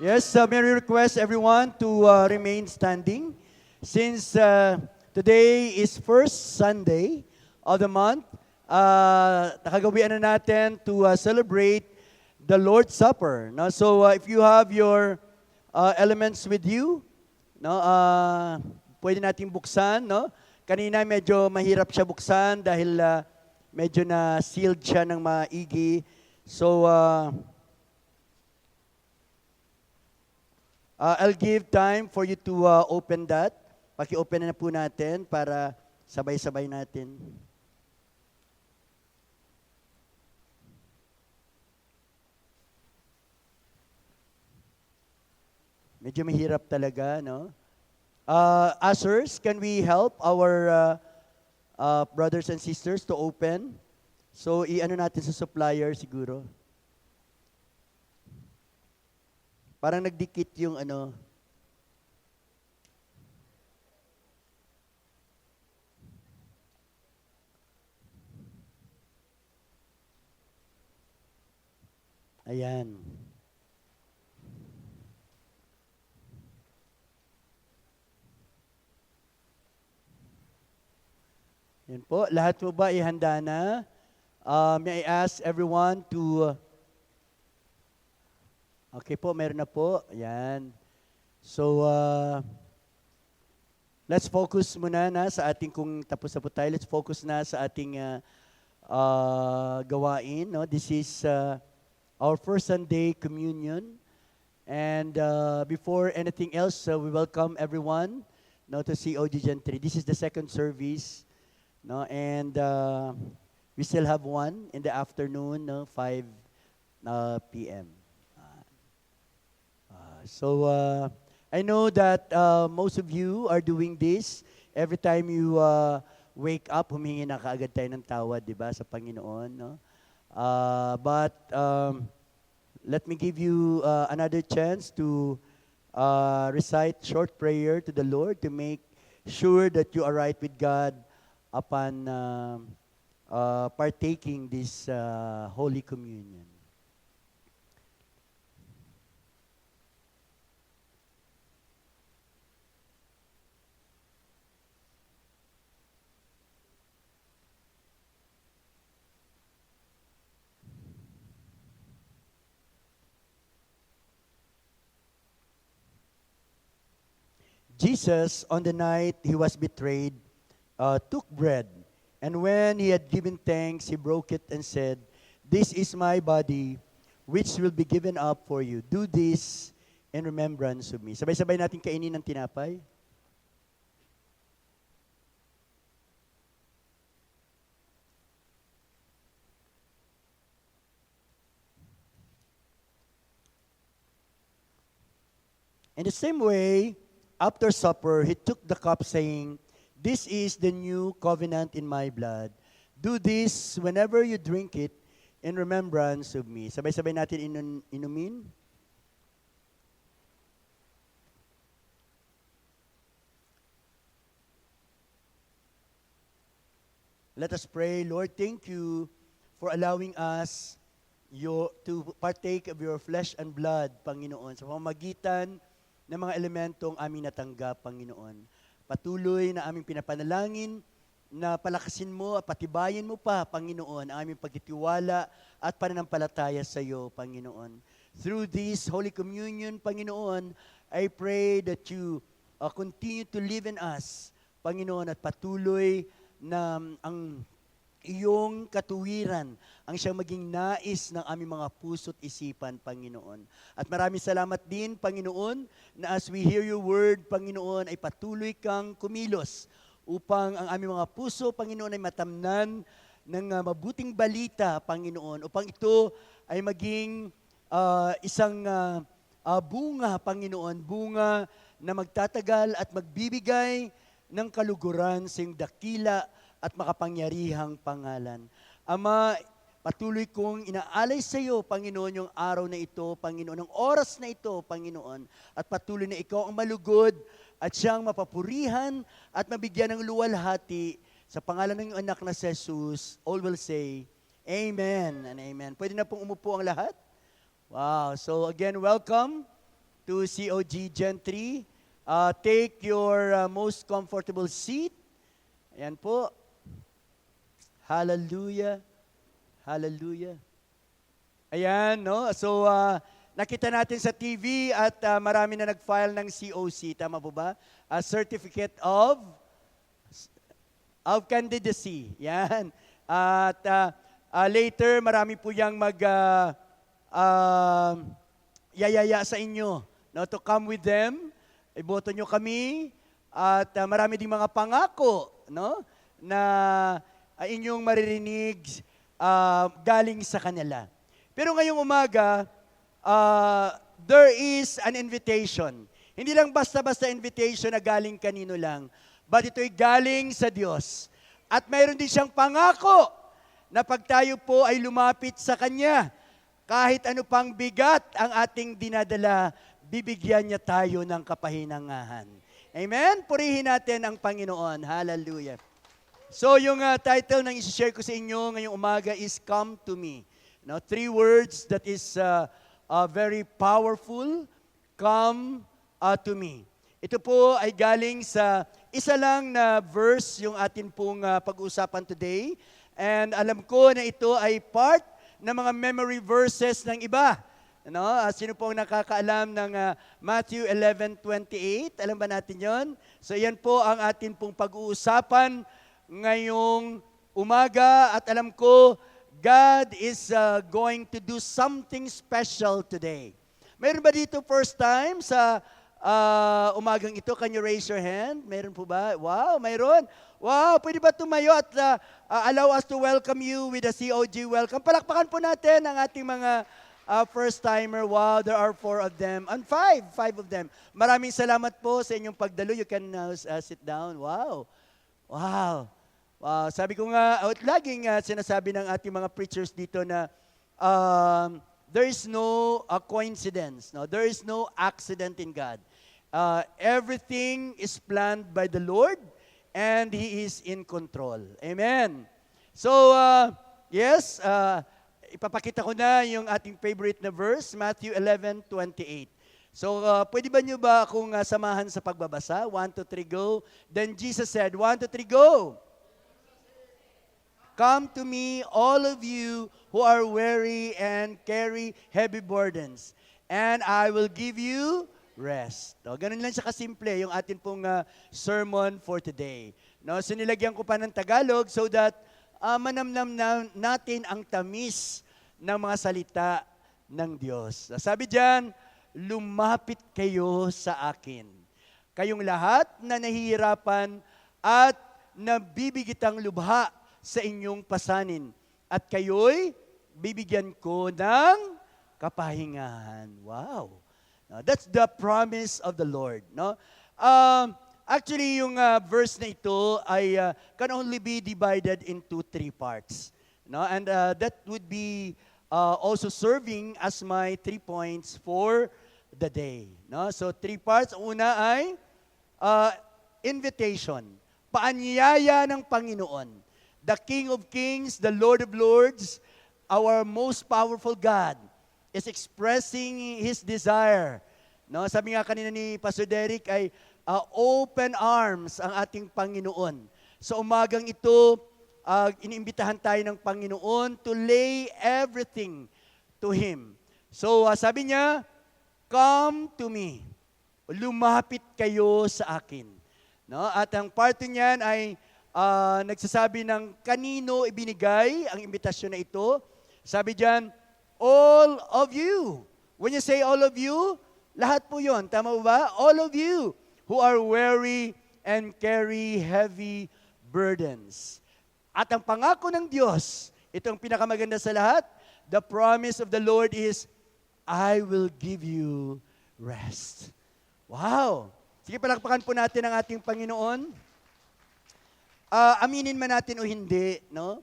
Yes, may we request everyone to remain standing since today is first Sunday of the month. Nakagawian na natin to celebrate the Lord's Supper. No? So if you have your elements with you, no, pwede nating buksan. No? Kanina medyo mahirap siya buksan dahil medyo na sealed siya ng maigi. So I'll give time for you to open that. Paki-open na po natin para sabay-sabay natin. Medyo mahirap talaga, no? Ushers, can we help our brothers and sisters to open? So, i-ano natin sa supplier siguro. Parang nagdikit yung ano. Ayan. Yan po. Lahat po ba ihanda na? May I ask everyone to... Okay po, meron na po. Ayan. So, let's focus muna na sa ating, kung tapos na po tayo, let's focus na sa ating gawain. No? This is our first Sunday communion. And before anything else, we welcome everyone no, to COG Gen 3. This is the second service. No? And we still have one in the afternoon, no? 5 p.m. So I know that most of you are doing this. Every time you wake up, humingi na kaagad tayo ng tawad, di ba, sa Panginoon. No? But let me give you another chance to recite short prayer to the Lord to make sure that you are right with God upon partaking this Holy Communion. Jesus, on the night he was betrayed, took bread, and when he had given thanks, he broke it and said, "This is my body, which will be given up for you. Do this in remembrance of me." Sabay-sabay natin kainin ng tinapay. In the same way, after supper, he took the cup, saying, "This is the new covenant in my blood. Do this whenever you drink it in remembrance of me." Sabay-sabay natin inumin. Let us pray. Lord, thank you for allowing us to partake of your flesh and blood, Panginoon, sa pamamagitan ng mga elementong aming natanggap, Panginoon. Patuloy na aming pinapanalangin na palakasin mo at patibayin mo pa, Panginoon, ang aming pagtitiwala at pananampalataya sa iyo, Panginoon. Through this Holy Communion, Panginoon, I pray that you continue to live in us, Panginoon, at patuloy na ang iyong katuwiran ang siyang maging nais ng aming mga puso't isipan, Panginoon. At maraming salamat din, Panginoon, na as we hear your word, Panginoon, ay patuloy kang kumilos upang ang aming mga puso, Panginoon, ay matamnan ng mabuting balita, Panginoon, upang ito ay maging isang bunga, Panginoon, bunga na magtatagal at magbibigay ng kaluguran sa iyong dakila at makapangyarihang pangalan. Ama, patuloy kong inaalay sa iyo, Panginoon, yung araw na ito, Panginoon, ang oras na ito, Panginoon, at patuloy na ikaw ang malugod at siyang mapapurihan at mabigyan ng luwalhati sa pangalan ng iyong anak na si Jesus. All will say, Amen and Amen. Pwede na pong umupo ang lahat? Wow. So again, welcome to COG Gen 3. Take your most comfortable seat. Ayan po. Hallelujah. Hallelujah. Ayan, no? So, nakita natin sa TV at marami na nag-file ng COC. Tama po ba? A Certificate of Candidacy. Yan. At later, marami po yang yayaya sa inyo, no, to come with them. Iboto nyo kami. At marami ding mga pangako, no, na inyong maririnig galing sa kanila. Pero ngayong umaga, there is an invitation. Hindi lang basta-basta invitation na galing kanino lang, but ito'y galing sa Diyos. At mayroon din siyang pangako na pag tayo po ay lumapit sa Kanya, kahit ano pang bigat ang ating dinadala, bibigyan niya tayo ng kapahinangahan. Amen? Purihin natin ang Panginoon. Hallelujah. So yung title ng isi-share ko sa inyo ngayong umaga is Come to Me. Now, 3 words that is very powerful. Come to me. Ito po ay galing sa isa lang na verse yung atin pong pag-uusapan today. And alam ko na ito ay part ng mga memory verses ng iba. Ano? Sino pong nakakaalam ng Matthew 11:28? Alam ba natin yon? So yan po ang atin pong pag-uusapan ngayong umaga. At alam ko, God is going to do something special today. Mayroon ba dito first time sa umagang ito? Can you raise your hand? Mayroon po ba? Wow, mayroon. Wow, pwede ba tumayo at allow us to welcome you with a COG welcome? Palakpakan po natin ang ating mga first-timer. Wow, there are 4 of them. And 5 of them. Maraming salamat po sa inyong pagdalo. You can sit down. Wow. Wow. Wow, sabi ko nga, laging sinasabi ng ating mga preachers dito na there is no coincidence. No? There is no accident in God. Everything is planned by the Lord and He is in control. Amen. So, yes, ipapakita ko na yung ating favorite na verse, Matthew 11:28. So, pwede ba nyo ba akong samahan sa pagbabasa? 1, 2, 3, go. Then Jesus said, 1, 2, 3, go. Come to me, all of you who are weary and carry heavy burdens, and I will give you rest. No, ganun lang siya kasimple, yung atin pong sermon for today. No, so nilagyan ko pa ng Tagalog so that manamnam natin ang tamis ng mga salita ng Diyos. Sabi diyan, lumapit kayo sa akin. Kayong lahat na nahihirapan at nabibigitang lubha sa inyong pasanin, at kayo'y bibigyan ko ng kapahingahan. Wow. That's the promise of the Lord. No? Actually, yung verse na ito ay can only be divided into 3 parts. No? And that would be also serving as my 3 points for the day. No? So 3 parts. Una ay invitation. Paanyaya ng Panginoon. The King of Kings, the Lord of Lords, our most powerful God, is expressing His desire. No, sabi nga kanina ni Pastor Derek ay open arms ang ating Panginoon. So umagang ito, iniimbitahan tayo ng Panginoon to lay everything to Him. So sabi niya, come to me. Lumapit kayo sa akin. No? At ang part niyan ay nagsasabi ng kanino ibinigay ang imbitasyon na ito. Sabi diyan, all of you. When you say all of you, lahat po yun. Tama ba? All of you who are weary and carry heavy burdens. At ang pangako ng Diyos, itong pinakamaganda sa lahat, the promise of the Lord is, I will give you rest. Wow! Sige, palakpakan po natin ang ating Panginoon. Aminin man natin o hindi, no?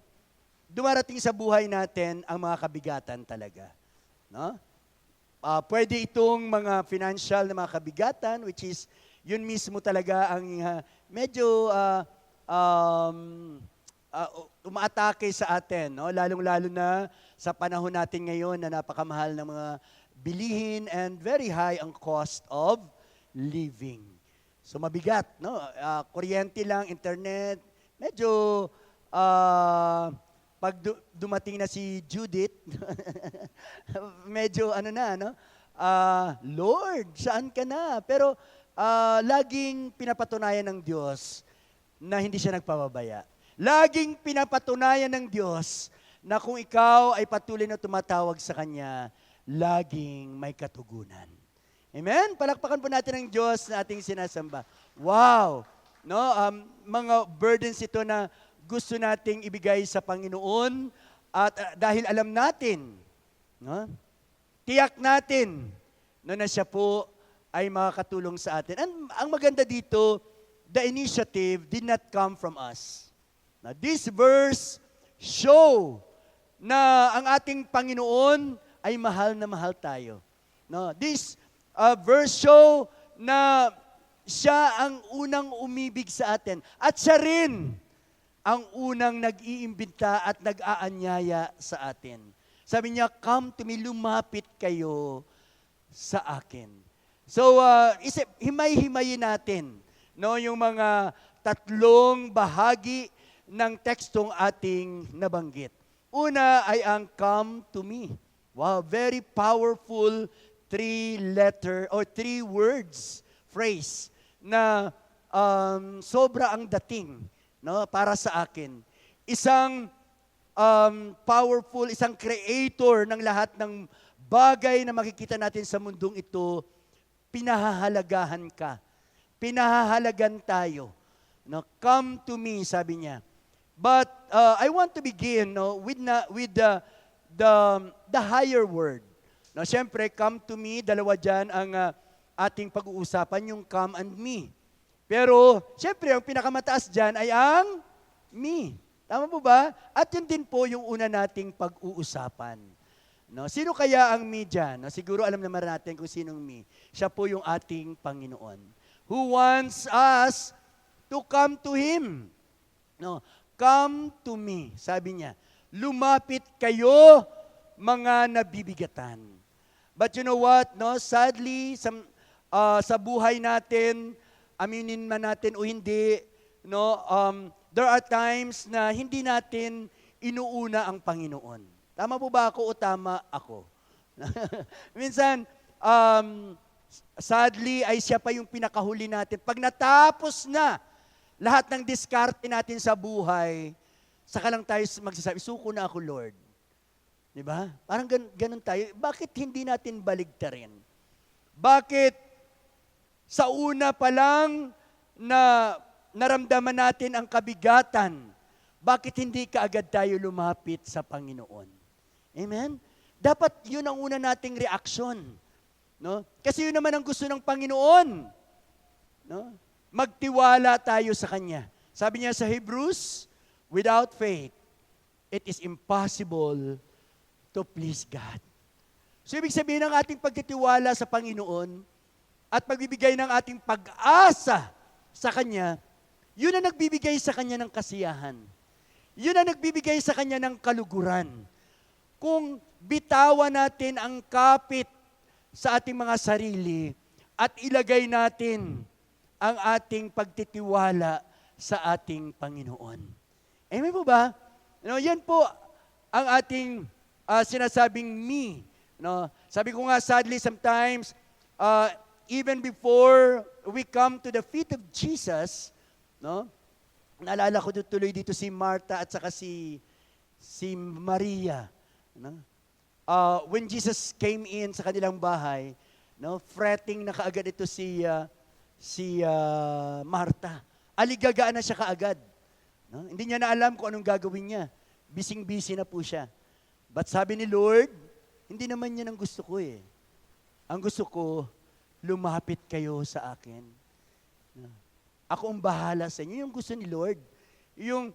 Dumarating sa buhay natin ang mga kabigatan talaga. No? Pwede itong mga financial na mga kabigatan, which is, yun mismo talaga ang medyo umaatake sa atin. No? Lalong-lalo na sa panahon natin ngayon na napakamahal ng mga bilihin and very high ang cost of living. So mabigat, no? Kuryente lang, internet, medyo pag dumating na si Judith, medyo ano na, no? Lord, saan ka na? Pero laging pinapatunayan ng Diyos na hindi siya nagpapabaya. Laging pinapatunayan ng Diyos na kung ikaw ay patuloy na tumatawag sa Kanya, laging may katugunan. Amen? Palakpakan po natin ang Diyos na ating sinasamba. Wow! No, mga burdens ito na gusto nating ibigay sa Panginoon at dahil alam natin, no, tiyak natin no, na siya po ay makakatulong sa atin. Ang maganda dito, the initiative did not come from us. Now, this verse show na ang ating Panginoon ay mahal na mahal tayo. No, this verse show na siya ang unang umibig sa atin. At siya rin ang unang nag-iimbita at nag-aanyaya sa atin. Sabi niya, come to me, lumapit kayo sa akin. So, himay-himayin natin no, yung mga tatlong bahagi ng tekstong ating nabanggit. Una ay ang come to me. Wow, very powerful three-letter or three words phrase na sobra ang dating no, para sa akin. Isang powerful, isang creator ng lahat ng bagay na makikita natin sa mundong ito, pinahahalagahan ka. Pinahahalagan tayo. No, come to me, sabi niya. But I want to begin no, with the higher word. No, siyempre, come to me, dalawa dyan ang ating pag-uusapan, yung come and me. Pero, siyempre, ang pinakamataas dyan ay ang me. Tama po ba? At yun din po yung una nating pag-uusapan. No, sino kaya ang me dyan? No, siguro alam naman natin kung sinong me. Siya po yung ating Panginoon. Who wants us to come to Him. No, come to me, sabi niya. Lumapit kayo, mga nabibigatan. But you know what? No, sadly, sa buhay natin, aminin man natin o hindi, no, there are times na hindi natin inuuna ang Panginoon. Tama po ba ako o tama ako? Minsan, sadly, ay siya pa yung pinakahuli natin. Pag natapos na lahat ng diskarte natin sa buhay, saka lang tayo magsasabi, suko na ako, Lord. Diba? Parang ganun tayo. Bakit hindi natin baligtarin? Bakit sa una pa lang na naramdaman natin ang kabigatan, bakit hindi kaagad tayo lumapit sa Panginoon? Amen? Dapat yun ang una nating reaksyon. No? Kasi yun naman ang gusto ng Panginoon. No? Magtiwala tayo sa Kanya. Sabi niya sa Hebrews, without faith, it is impossible to please God. So, ibig sabihin ng ating pagtitiwala sa Panginoon at pagbibigay ng ating pag-asa sa Kanya, yun ang nagbibigay sa Kanya ng kasiyahan. Yun ang nagbibigay sa Kanya ng kaluguran. Kung bitawan natin ang kapit sa ating mga sarili at ilagay natin ang ating pagtitiwala sa ating Panginoon. Amen po ba? No, yan po ang ating sinasabing me. No? Sabi ko nga, sadly, sometimes, even before we come to the feet of Jesus, no? Naalala ko tuloy dito si Martha at saka si Maria. No? When Jesus came in sa kanilang bahay, no, fretting na kaagad ito si Martha. Aligagaan na siya kaagad. No? Hindi niya na alam kung anong gagawin niya. Bising-busy na po siya. But sabi ni Lord, hindi naman yan ang gusto ko eh. Ang gusto ko, lumapit kayo sa akin. Ako ang bahala sa inyo. Yung gusto ni Lord. Yung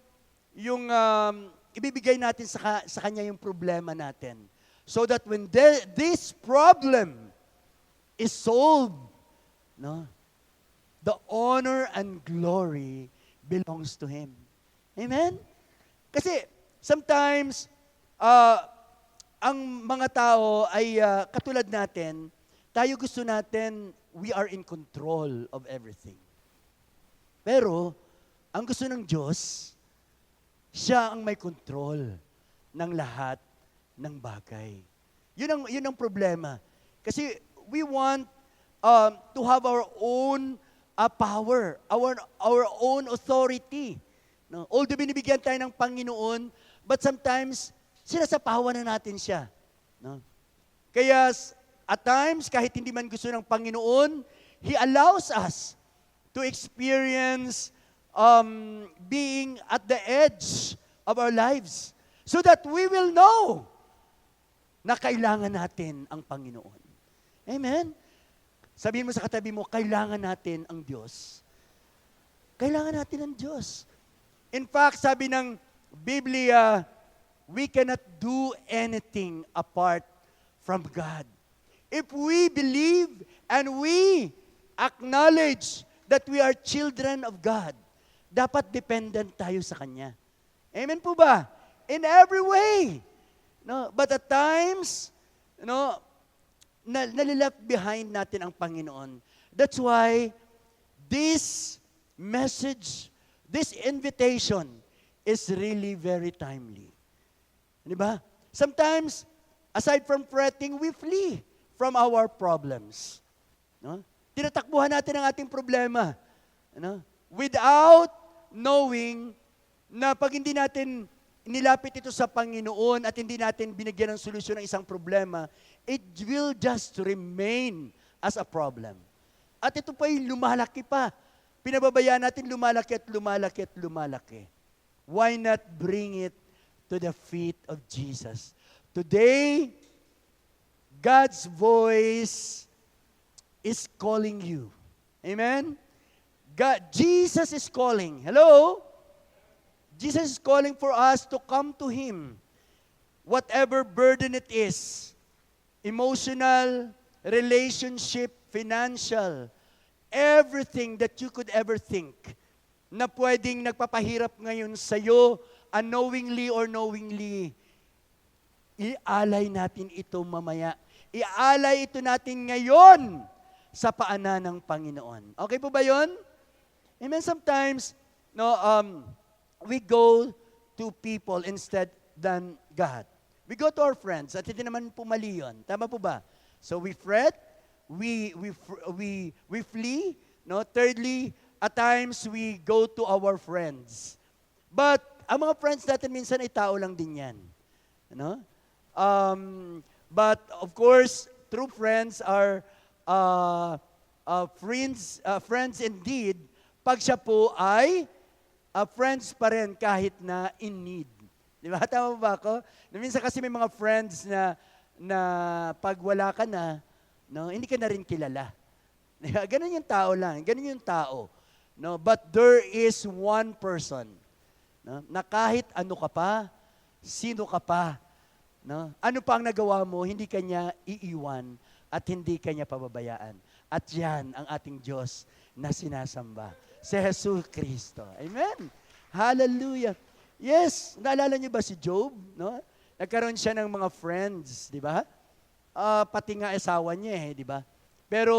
ibibigay natin sa Kanya yung problema natin. So that when this problem is solved, no, the honor and glory belongs to Him. Amen? Kasi sometimes, ang mga tao ay katulad natin, tayo gusto natin, we are in control of everything. Pero, ang gusto ng Diyos, siya ang may control ng lahat ng bagay. Yun ang problema. Kasi we want to have our own power, our own authority. No? Although binibigyan tayo ng Panginoon, but sometimes, sinasapawan na natin siya. No? Kaya, at times, kahit hindi man gusto ng Panginoon, He allows us to experience being at the edge of our lives so that we will know na kailangan natin ang Panginoon. Amen? Sabihin mo sa katabi mo, kailangan natin ang Diyos. Kailangan natin ang Diyos. In fact, sabi ng Biblia, we cannot do anything apart from God. If we believe and we acknowledge that we are children of God, dapat dependent tayo sa Kanya. Amen po ba? In every way. No? But at times, nalileft behind natin ang Panginoon. That's why this message, this invitation is really very timely. Di ba? Sometimes, aside from fretting, we flee from our problems. No? Tinatakbuhan natin ang ating problema. Without knowing na pag hindi natin nilapit ito sa Panginoon at hindi natin binigyan ng solusyon ng isang problema, it will just remain as a problem. At ito pa'y lumalaki pa. Pinababayaan natin lumalaki at lumalaki at lumalaki. Why not bring it to the feet of Jesus? Today, God's voice is calling you. Amen? Jesus is calling. Hello? Jesus is calling for us to come to Him. Whatever burden it is, emotional, relationship, financial, everything that you could ever think na pwedeng nagpapahirap ngayon sa'yo, unknowingly or knowingly, ialay natin ito mamaya. Ialay ito natin ngayon sa paanan ng Panginoon. Okay po ba yun? Amen. Sometimes, we go to people instead than God. We go to our friends at hindi naman po mali yun. Tama po ba? So we fret, we flee. No? Thirdly, at times we go to our friends. But ang mga friends natin minsan ay tao lang din yan. Ano? But of course, true friends are friends indeed pag siya po ay friends pa rin kahit na in need. Di ba? Tama ba ako? Minsan kasi may mga friends na pag wala ka na, hindi ka na rin kilala. Ganun yung tao lang. Ganun yung tao. No? But there is one person na kahit ano ka pa, sino ka pa, ano pa ang nagawa mo, hindi ka niya iiwan at hindi ka niya pababayaan. At yan ang ating Diyos na sinasamba. Si Jesus Kristo. Amen. Hallelujah. Yes, naalala niyo ba si Job? No? Nagkaroon siya ng mga friends, di ba? Pati nga asawa niya di ba? Pero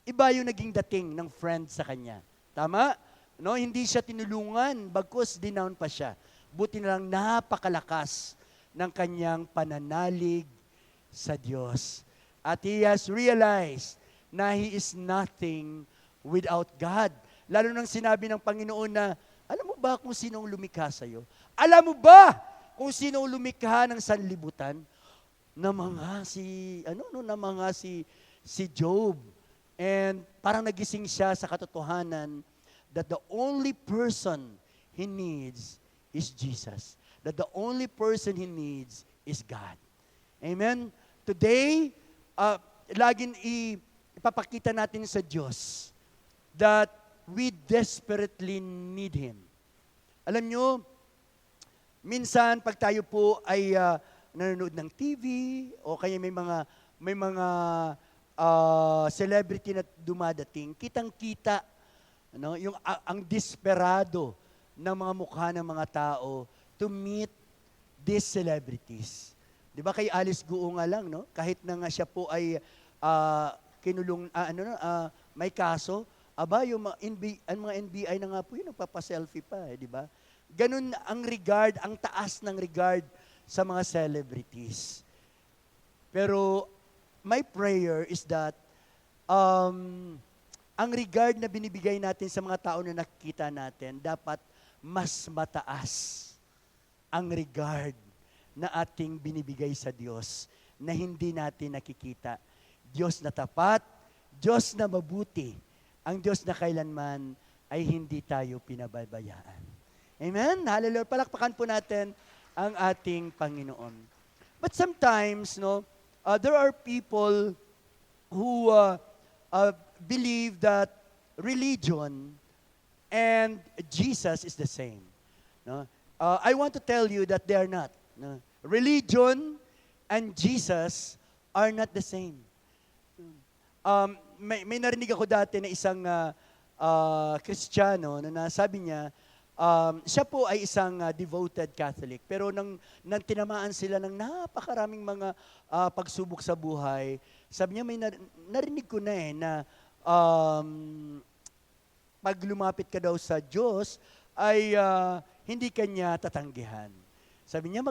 iba yung naging dating ng friend sa kanya. Tama? No, hindi siya tinulungan, bagkus dinown pa siya. Buti na lang napakalakas ng kanyang pananalig sa Diyos. At he has realized na he is nothing without God. Lalo nang sinabi ng Panginoon na, alam mo ba kung sinong lumikha sa'yo? Alam mo ba kung sinong lumikha ng sanlibutan? Namanga si Job. And parang nagising siya sa katotohanan that the only person he needs is Jesus. That the only person he needs is God. Amen? Today, laging ipapakita natin sa Diyos that we desperately need Him. Alam nyo, minsan pag tayo po ay nanonood ng TV o kaya may mga celebrity na dumadating, kitang-kita yung ang desperado ng mga mukha ng mga tao to meet these celebrities. Di ba kay Alice Guo nga lang, no? Kahit na nga siya po ay kinulong, may kaso, aba, yung ang mga NBI na nga po yun, nagpapaselfie pa, di ba? Ganun ang regard, ang taas ng regard sa mga celebrities. Pero my prayer is that ang regard na binibigay natin sa mga tao na nakikita natin, dapat mas mataas ang regard na ating binibigay sa Diyos na hindi natin nakikita. Diyos na tapat, Diyos na mabuti, ang Diyos na kailanman ay hindi tayo pinababayaan. Amen? Hallelujah. Palakpakan po natin ang ating Panginoon. But sometimes, there are people who believe that religion and Jesus is the same. No? I want to tell you that they are not. No? Religion and Jesus are not the same. May narinig ako dati na isang Kristiyano na sabi niya, siya po ay isang devoted Catholic. Pero nang tinamaan sila ng napakaraming mga pagsubok sa buhay, sabi niya, may narinig ko na na pag lumapit ka daw sa Diyos, ay hindi kanya tatanggihan. Sabi niya,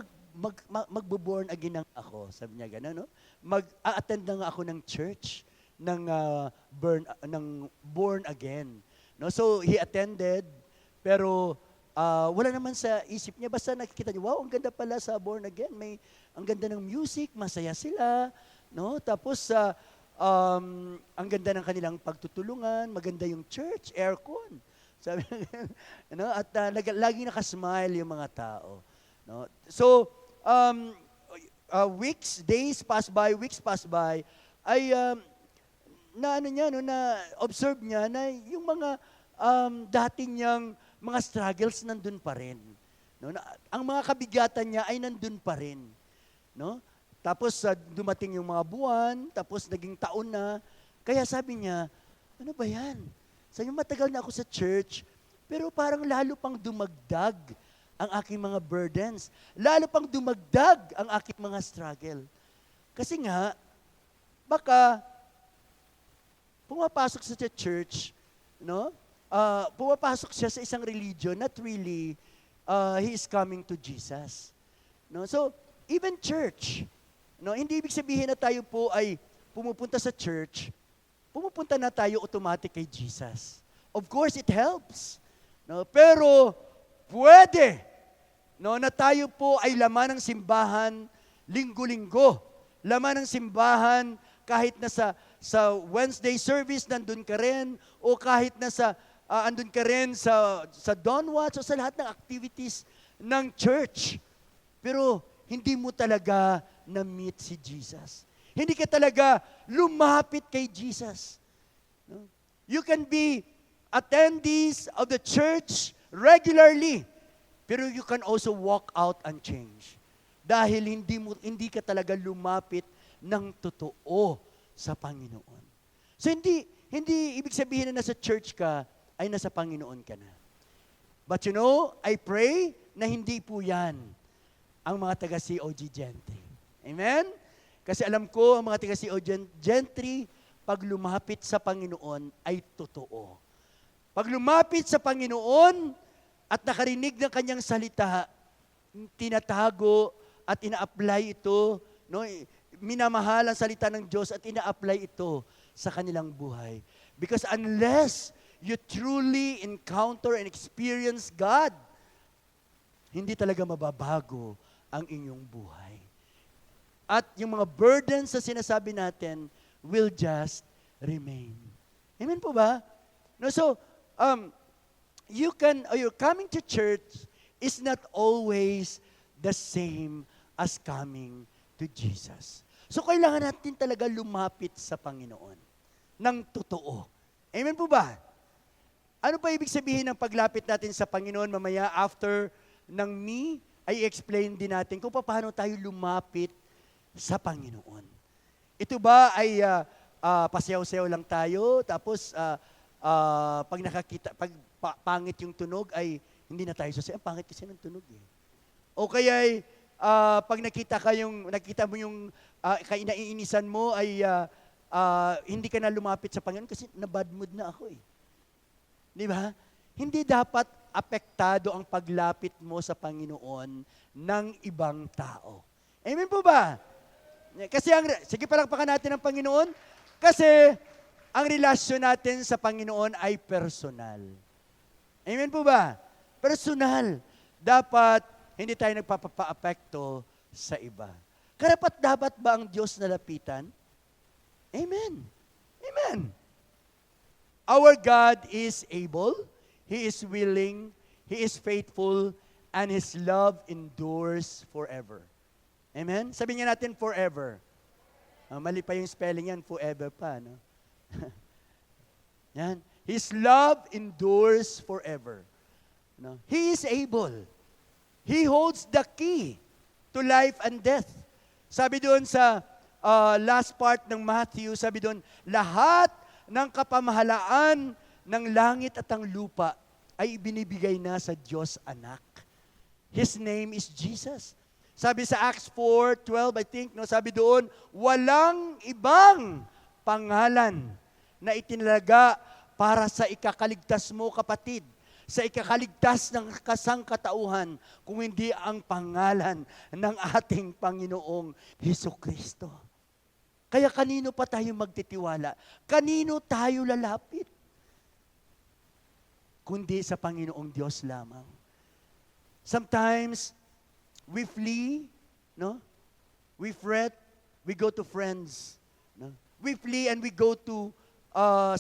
magbo-born again lang ako. Sabi niya gano'n, no? Mag-attend na nga ako ng church ng born again. No? So, he attended, pero wala naman sa isip niya. Basta nakikita niya, wow, ang ganda pala sa born again. Ang ganda ng music, masaya sila. No? Tapos, ang ganda ng kanilang pagtutulungan, maganda yung church, aircon. Sabi no? At lagi nakasmile yung mga tao. No? So, days pass by, ay na-observe niya na yung mga dati niyang mga struggles nandun pa rin. No? Ang mga kabigatan niya ay nandun pa rin. No? Tapos dumating yung mga buwan, tapos naging taon na. Kaya sabi niya, ano ba yan? Sabi niya, matagal na ako sa church, pero parang lalo pang dumagdag ang aking mga burdens. Lalo pang dumagdag ang aking mga struggle. Kasi nga, baka pumapasok sa church, no? Pumapasok siya sa isang religion, not really he is coming to Jesus. No? So, even church, no? Hindi ibig sabihin na tayo po ay pumupunta sa church, pumupunta na tayo automatic kay Jesus. Of course, it helps. No? Pero, pwede, no, na tayo po ay laman ng simbahan linggo-linggo. Laman ng simbahan kahit na sa Wednesday service, nandun ka rin, o kahit na andun ka rin sa Dawn Watch, o sa lahat ng activities ng church. Pero, hindi mo talaga na-meet si Jesus. Hindi ka talaga lumapit kay Jesus. No? You can be attendees of the church regularly, pero you can also walk out and change. Dahil hindi ka talaga lumapit ng totoo sa Panginoon. So hindi ibig sabihin na nasa church ka ay nasa Panginoon ka na. But I pray na hindi po yan ang mga taga-COG Gentry. Amen? Kasi alam ko, ang mga taga-COG Gentry, pag lumapit sa Panginoon ay totoo. Pag lumapit sa Panginoon at nakarinig ng kanyang salita, tinatago at ina-apply ito, no? Minamahal ang salita ng Diyos at ina-apply ito sa kanilang buhay. Because unless you truly encounter and experience God, hindi talaga mababago ang inyong buhay. At yung mga burdens na sinasabi natin will just remain. Amen po ba? No, so, you're coming to church is not always the same as coming to Jesus. So, kailangan natin talaga lumapit sa Panginoon ng totoo. Amen po ba? Ano pa ibig sabihin ng paglapit natin sa Panginoon mamaya after ng ay explain din natin kung paano tayo lumapit sa Panginoon. Ito ba ay pasayaw-sayaw lang tayo, tapos pag nakakita, pangit yung tunog ay hindi na tayo sasayaw. Ang pangit kasi ng tunog eh. O kaya pag nakita mo yung naiinisan mo ay hindi ka na lumapit sa Panginoon kasi na-bad mood na ako eh. Di ba? Hindi dapat apektado ang paglapit mo sa Panginoon ng ibang tao. Amen po ba? Kasi sige palakpakan natin ang Panginoon. Kasi ang relasyon natin sa Panginoon ay personal. Amen po ba? Personal. Dapat hindi tayo nagpapa-apekto sa iba. Karapat dapat ba ang Diyos na lapitan? Amen. Amen. Our God is able, He is willing, He is faithful, and His love endures forever. Amen? Sabihin nga natin forever. Mali pa yung spelling yan, forever pa. No? Yan. His love endures forever. No? He is able. He holds the key to life and death. Sabi doon sa last part ng Matthew, sabi doon, lahat ng kapamahalaan ng langit at ang lupa ay ibinibigay na sa Diyos Anak. His name is Jesus. Sabi sa Acts 4:12, I think, no, sabi doon, walang ibang pangalan na itinalaga para sa ikakaligtas mo, kapatid, sa ikakaligtas ng kasangkatauhan, kung hindi ang pangalan ng ating Panginoong Hesukristo. Kaya kanino pa tayo magtitiwala? Kanino tayo lalapit? Kundi sa Panginoong Diyos lamang. Sometimes, we flee, no? We fret, we go to friends. No? We flee and we go to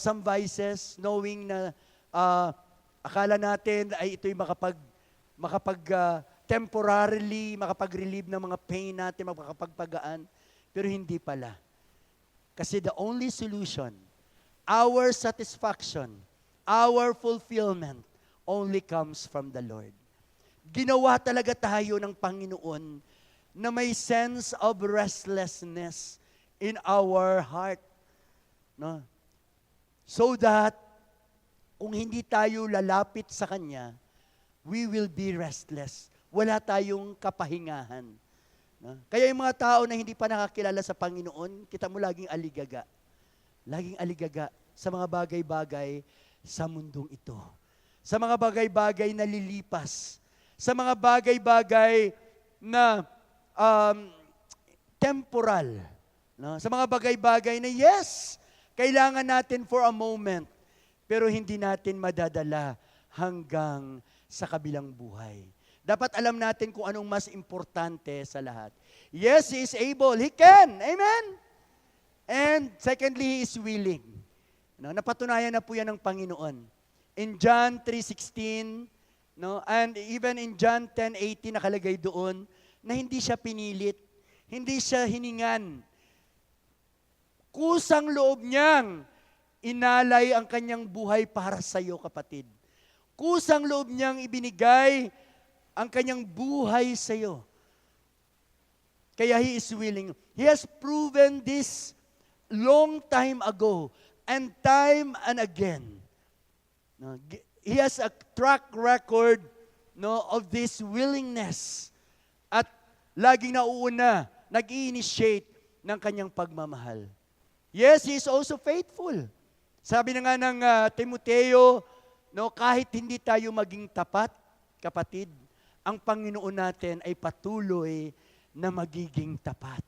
some vices, knowing na akala natin ay ito'y temporarily, makapag-relieve ng mga pain natin, makapagpagaan. Pero hindi pala. Kasi the only solution, our satisfaction, our fulfillment, only comes from the Lord. Ginawa talaga tayo ng Panginoon na may sense of restlessness in our heart. No? So that, kung hindi tayo lalapit sa Kanya, we will be restless. Wala tayong kapahingahan. No? Kaya yung mga tao na hindi pa nakakilala sa Panginoon, kita mo laging aligaga. Laging aligaga sa mga bagay-bagay sa mundong ito. Sa mga bagay-bagay na lilipas. Sa mga bagay-bagay na temporal. No? Sa mga bagay-bagay na yes, kailangan natin for a moment, pero hindi natin madadala hanggang sa kabilang buhay. Dapat alam natin kung anong mas importante sa lahat. Yes, He is able. He can. Amen? And secondly, He is willing. No, napatunayan na po yan ng Panginoon. In John 3:16, no, and even in John 10:18, nakalagay doon na hindi siya pinilit, hindi siya hiningan. Kusang loob niyang inalay ang kanyang buhay para sa iyo, kapatid. Kusang loob niyang ibinigay ang kanyang buhay sa iyo. Kaya He is willing. He has proven this long time ago and time and again. No, He has a track record, no, of this willingness at laging nauuna, nag-i-initiate ng kanyang pagmamahal. Yes, He is also faithful. Sabi na nga ng Timoteo, no, kahit hindi tayo maging tapat, kapatid, ang Panginoon natin ay patuloy na magiging tapat.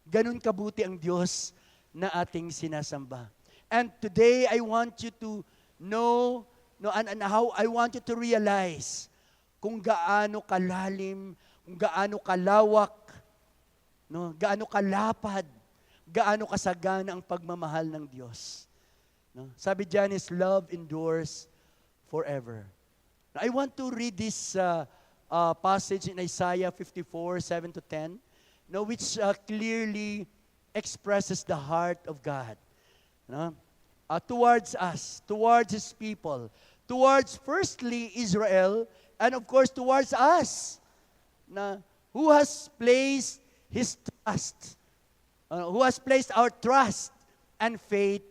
Ganun kabuti ang Diyos na ating sinasamba. And today, I want you to know, and how I want you to realize kung gaano kalalim, kung gaano kalawak, no, gaano kalapad, gaano kasagana ang pagmamahal ng Diyos. No? Sabi diyan, His love endures forever. Now, I want to read this passage in Isaiah 54:7-10, no, which clearly expresses the heart of God, no, towards us, towards His people, towards firstly Israel, and of course towards us, na who has placed His trust, who has placed our trust and faith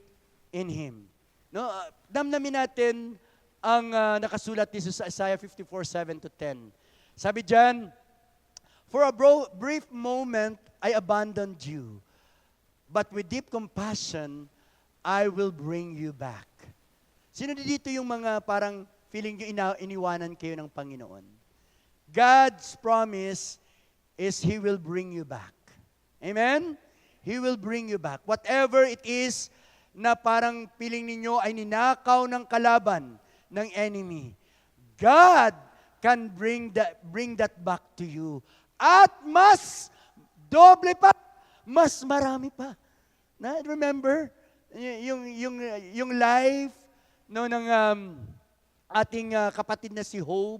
in Him. No, damdamin natin ang nakasulat dito sa Isaiah 54:7-10. Sabi diyan, For a brief moment, I abandoned you. But with deep compassion, I will bring you back. Sino dito yung mga parang feeling nyo iniwanan kayo ng Panginoon? God's promise is He will bring you back. Amen? He will bring you back. Whatever it is na parang feeling ninyo ay ninakaw ng kalaban, ng enemy, God can bring that back to you. At mas doble pa, mas marami pa. Na remember yung life no ng ating kapatid na si Job,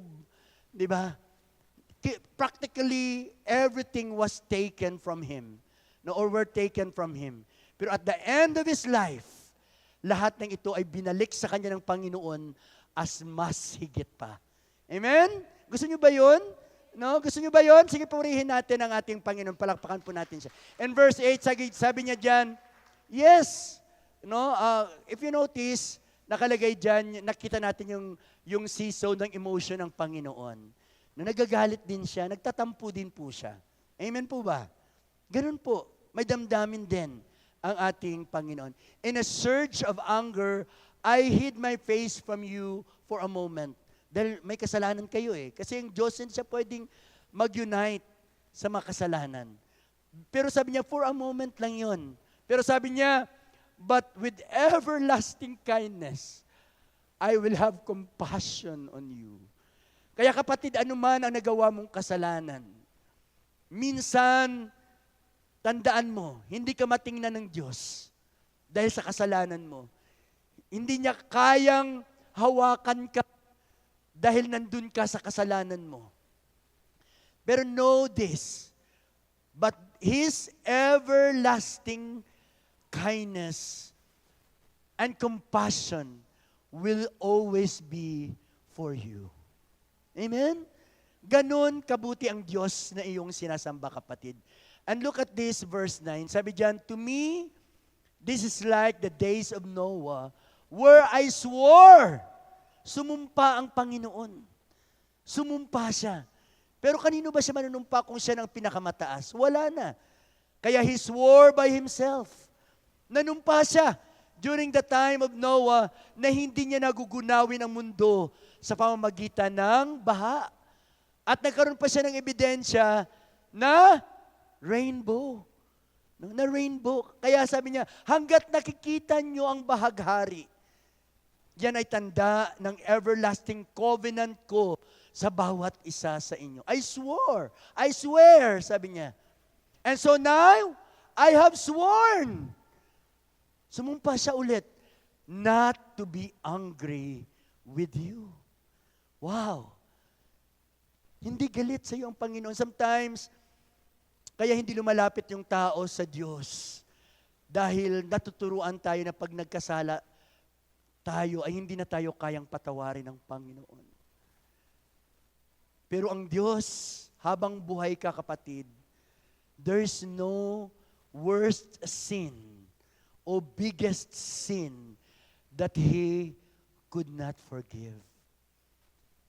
'di ba? Practically everything was taken from him. No, or were taken from him. Pero at the end of his life, lahat ng ito ay binalik sa kanya ng Panginoon as mas higit pa. Amen? Gusto niyo ba 'yon? No, gusto niyo ba 'yon? Sige, purihin natin ang ating Panginoon. Palakpakan po natin siya. And verse 8, sabi niya diyan, yes. No, if you notice, nakalagay diyan, nakita natin yung seesaw ng emotion ng Panginoon. No, nagagalit din siya, nagtatampo din po siya. Amen po ba? Ganun po, may damdamin din ang ating Panginoon. In a surge of anger, I hid my face from you for a moment. Dahil may kasalanan kayo eh. Kasi yung Diyos hindi siya pwedeng mag-unite sa mga kasalanan. Pero sabi niya, for a moment lang yon. Pero sabi niya, but with everlasting kindness, I will have compassion on you. Kaya kapatid, anuman ang nagawa mong kasalanan, minsan, tandaan mo, hindi ka matingnan ng Diyos dahil sa kasalanan mo. Hindi niya kayang hawakan ka dahil nandun ka sa kasalanan mo. Pero know this, but His everlasting kindness and compassion will always be for you. Amen? Ganon kabuti ang Diyos na iyong sinasamba, kapatid. And look at this, verse 9. Sabi diyan, to me, this is like the days of Noah, where I swore. Sumumpa ang Panginoon. Sumumpa siya. Pero kanino ba siya manunumpa kung siya ng pinakamataas? Wala na. Kaya he swore by himself. Nanumpa siya during the time of Noah na hindi niya nagugunawin ang mundo sa pamamagitan ng baha. At nagkaroon pa siya ng ebidensya na rainbow. Na rainbow. Kaya sabi niya, hanggat nakikita niyo ang bahaghari, yan ay tanda ng everlasting covenant ko sa bawat isa sa inyo. I swear, sabi niya. And so now, I have sworn. Sumumpa siya ulit, not to be angry with you. Wow. Hindi galit sa iyo ang Panginoon. Sometimes, kaya hindi lumalapit yung tao sa Diyos. Dahil natuturuan tayo na pag nagkasala, tayo ay hindi na tayo kayang patawarin ng Panginoon. Pero ang Diyos, habang buhay ka, kapatid, there's no worst sin o biggest sin that He could not forgive.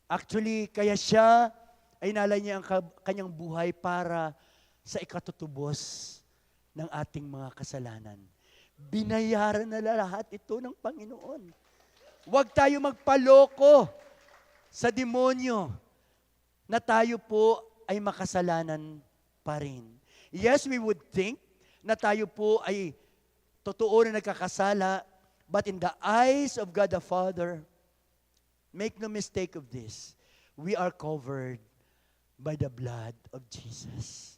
Actually, kaya siya ay nalay niya ang kanyang buhay para sa ikatutubos ng ating mga kasalanan. Binayaran na lahat ito ng Panginoon. Huwag tayo magpaloko sa demonyo na tayo po ay makasalanan pa rin. Yes, we would think na tayo po ay totoo na nagkakasala, but in the eyes of God the Father, make no mistake of this, we are covered by the blood of Jesus.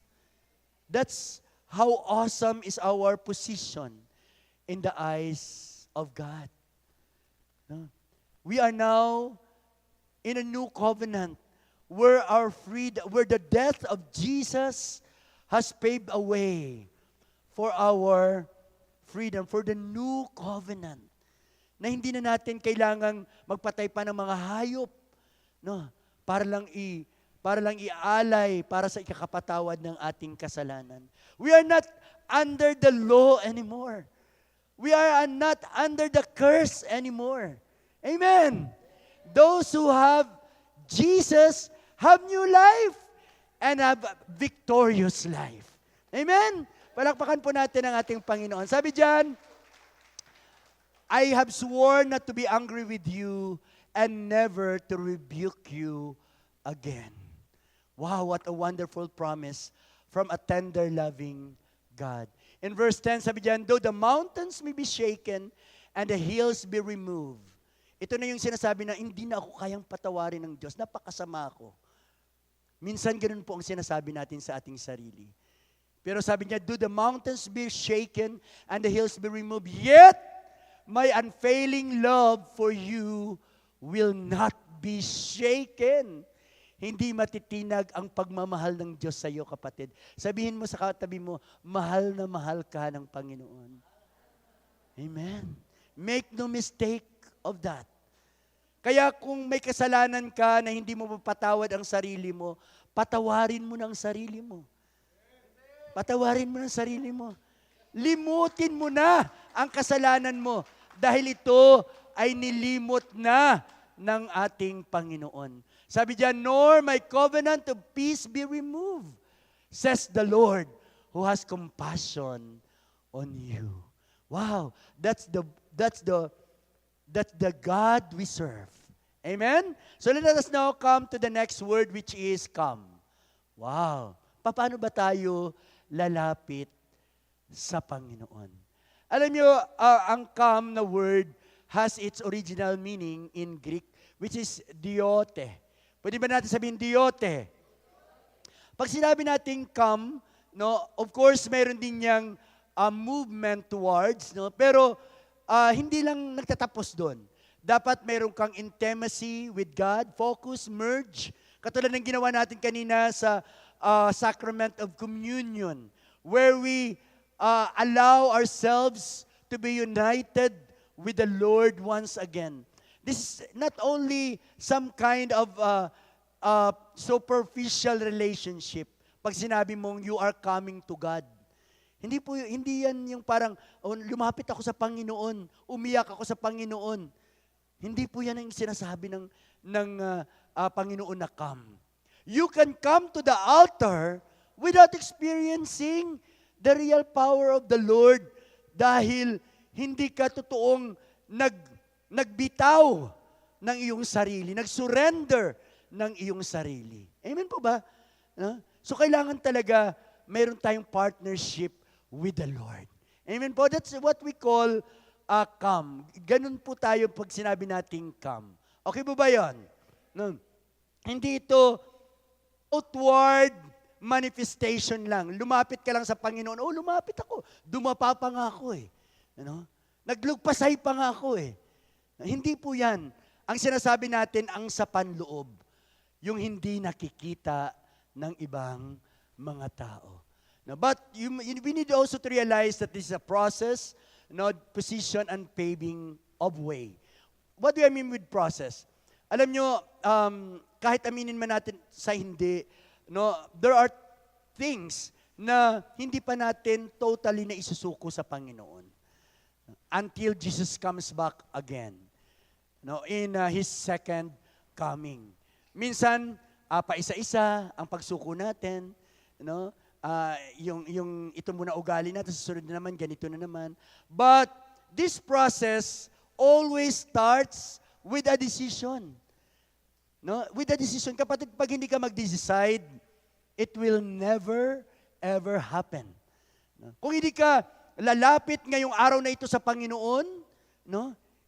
That's how awesome is our position in the eyes of God. We are now in a new covenant where where the death of Jesus has paved a way for our freedom, for the new covenant. Na hindi na natin kailangang magpatay pa ng mga hayop, no? Para lang ialay para sa ikakapatawad ng ating kasalanan. We are not under the law anymore. We are not under the curse anymore. Amen. Those who have Jesus have new life. and have a victorious life. Amen? Palakpakan po natin ang ating Panginoon. Sabi diyan, I have sworn not to be angry with you and never to rebuke you again. Wow, what a wonderful promise from a tender, loving God. In verse 10, sabi diyan, though the mountains may be shaken and the hills be removed. Ito na yung sinasabi na hindi na ako kayang patawarin ng Diyos. Napakasama ako. Minsan ganun po ang sinasabi natin sa ating sarili. Pero sabi niya, do the mountains be shaken and the hills be removed, yet my unfailing love for you will not be shaken. Hindi matitinag ang pagmamahal ng Diyos sa iyo, kapatid. Sabihin mo sa katabi mo, mahal na mahal ka ng Panginoon. Amen. Make no mistake of that. Kaya kung may kasalanan ka na hindi mo mapatawad ang sarili mo, patawarin mo ng sarili mo. Patawarin mo ng sarili mo. Limutin mo na ang kasalanan mo dahil ito ay nilimot na ng ating Panginoon. Sabi diyan, nor my covenant of peace be removed, says the Lord, who has compassion on you. Wow, that's the God we serve. Amen? So let us now come to the next word, which is come. Wow. Paano ba tayo lalapit sa Panginoon? Alam niyo, ang come na word has its original meaning in Greek, which is diote. Pwede ba natin sabihin diote? Pag sinabi natin come, no, of course, mayroon din niyang movement towards, no, pero hindi lang nagtatapos doon. Dapat mayroon kang intimacy with God, focus, merge. Katulad ng ginawa natin kanina sa sacrament of communion, where we allow ourselves to be united with the Lord once again. This is not only some kind of superficial relationship. Pag sinabi mong you are coming to God. Hindi yan yung parang lumapit ako sa Panginoon, umiyak ako sa Panginoon. Hindi po yan ang sinasabi ng Panginoon na come. You can come to the altar without experiencing the real power of the Lord dahil hindi ka totoong nagbitaw ng iyong sarili, nag-surrender ng iyong sarili. Amen po ba? So kailangan talaga mayroon tayong partnership with the Lord. Amen po? That's what we call come. Ganun po tayo pag sinabi nating come. Okay po ba yun? No. Hindi ito outward manifestation lang. Lumapit ka lang sa Panginoon. Oh, lumapit ako. Dumapa pa nga ako eh. Ano? Naglugpasay pa nga ako eh. Hindi po yan. Ang sinasabi natin, ang sa panloob. Yung hindi nakikita ng ibang mga tao. No, but we need also to realize that this is a process, position and paving of way. What do I mean with process? Alam nyo, kahit aminin man natin sa hindi, there are things na hindi pa natin totally na isusuko sa Panginoon until Jesus comes back again in His second coming. Minsan, paisa-isa ang pagsuko natin, yung ito muna ugali natin, susunod na naman, ganito na naman. But this process always starts with a decision. With a decision. Kapatid, pag hindi ka mag-decide, it will never, ever happen. Kung hindi ka lalapit ngayong araw na ito sa Panginoon,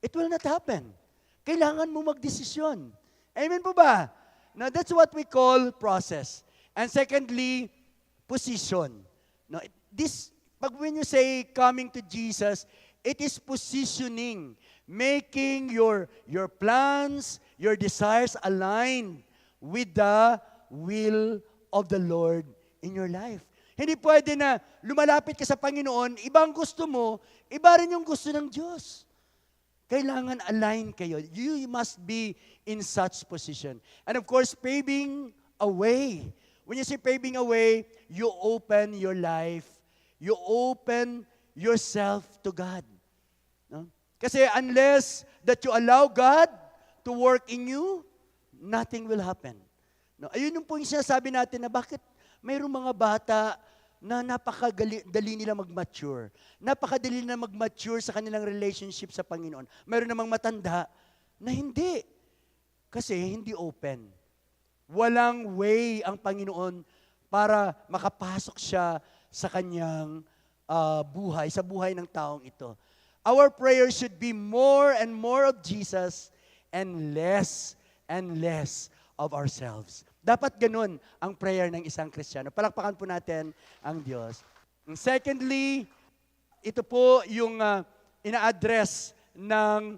it will not happen. Kailangan mo mag-desisyon. Amen po ba? Now, that's what we call process. And secondly, position. When you say coming to Jesus, it is positioning, making your plans, your desires align with the will of the Lord in your life. Hindi pwede na lumalapit ka sa Panginoon, ibang gusto mo, iba rin yung gusto ng Diyos. Kailangan align kayo. You must be in such position. And of course, paving a way. When you say paving a way, you open your life, you open yourself to God. Kasi unless that you allow God to work in you, nothing will happen. No, ayun yung po yung sinasabi natin na bakit mayroong mga bata na napakadali nila mag-mature. Napakadali nila mag-mature sa kanilang relationship sa Panginoon. Mayroon namang matanda na hindi. Kasi hindi open. Walang way ang Panginoon para makapasok siya sa kanyang buhay, sa buhay ng taong ito. Our prayer should be more and more of Jesus and less of ourselves. Dapat ganun ang prayer ng isang Kristiyano. Palakpakan po natin ang Diyos. And secondly, ito po yung ina-address ng